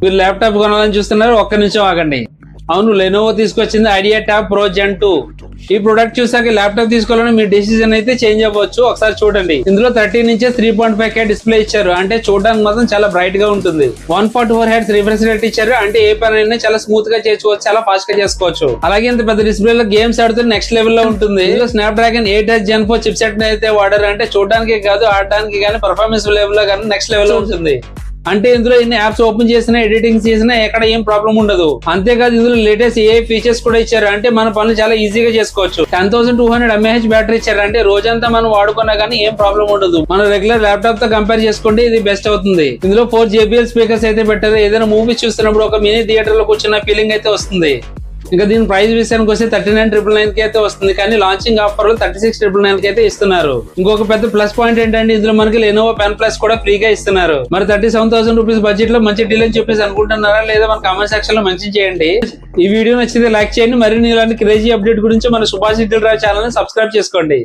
మీరు ల్యాప్టాప్ కొనాలని చూస్తున్నారు, ఒక్క నిమిషం ఆగండి. అవును, లెనోవో తీసుకొచ్చింది ఐడియా ట్యాబ్ ప్రో జెన్ 2. ఈ ప్రొడక్ట్ చూసాక ల్యాప్టాప్ తీసుకోవాలని మీ డిసిజన్ అయితే చేంజ్ అవ్వచ్చు. ఒకసారి చూడండి, ఇందులో 13 ఇంచెస్ 3.5K డిస్ప్లే ఇచ్చారు. అంటే చూడడానికి మాత్రం చాలా బ్రైట్ గా ఉంటుంది. 144 Hz రిఫ్రెష్ రేట్ ఇచ్చారు. అంటే ఏ పని అయినా చాలా స్మూత్ గా చేసుకోవచ్చు, చాలా ఫాస్ట్ గా చేసుకోవచ్చు. అలాగే ఇంత పెద్ద డిస్ప్లే లో గేమ్స్ ఆడుతూ నెక్స్ట్ లెవెల్ లో ఉంటుంది. ఇందులో Snapdragon 8H Gen 4 chip set అయితే వాడారు. అంటే చూడడానికి కాదు, ఆడడానికి కానీ పర్ఫార్మెన్స్ లెవెల్ లో కానీ నెక్స్ట్ లెవెల్ లో ఉంటుంది. అంటే ఇందులో ఇన్ని యాప్స్ ఓపెన్ చేసినా, ఎడిటింగ్ చేసినా ఎక్కడ ఏం ప్రాబ్లం ఉండదు. అంతేకాదు ఇందులో లేటెస్ట్ AI ఫీచర్స్ కూడా ఇచ్చారు. అంటే మన పనులు చాలా ఈజీగా చేసుకోవచ్చు. 10,200 mAh బ్యాటరీ ఇచ్చారు. అంటే రోజంతా మనం వాడుకున్నా గానీ ఏం ప్రాబ్లం ఉండదు. మన రెగ్యులర్ ల్యాప్టాప్ తో కంపేర్ చేసుకుంటే ఇది బెస్ట్ అవుతుంది. ఇందులో 4 JBL స్పీకర్స్ అయితే పెట్టారు. ఏదైనా మూవీ చూస్తున్నప్పుడు ఒక మినీ థియేటర్ లో కూర్చున్న ఫీలింగ్ అయితే వస్తుంది. ఇంకా దీని ప్రైస్ విషయానికి వస్తే 39,999 కి అయితే వస్తుంది. కానీ లాంచింగ్ ఆఫర్ లో 36,999 కి అయితే ఇస్తున్నారు. ఇంకొక పెద్ద ప్లస్ పాయింట్ ఏంటంటే ఇందులో మనకి లెనోవో పెన్ ప్లస్ కూడా ఫ్రీగా ఇస్తున్నారు. మరి 37,000 రూపీస్ బడ్జెట్ లో మంచి డీల్ అని చెప్పేసి అనుకుంటున్నారా లేదా మన కామెంట్ సెక్షన్ లో మెన్షన్ చేయండి. ఈ వీడియో నచ్చితే లైక్ చేయండి. మరిన్ని ఇలాంటి క్రేజీ అప్డేట్ గురించి మన సుభాష్ ఛానల్ ని సబ్స్క్రైబ్ చేసుకోండి.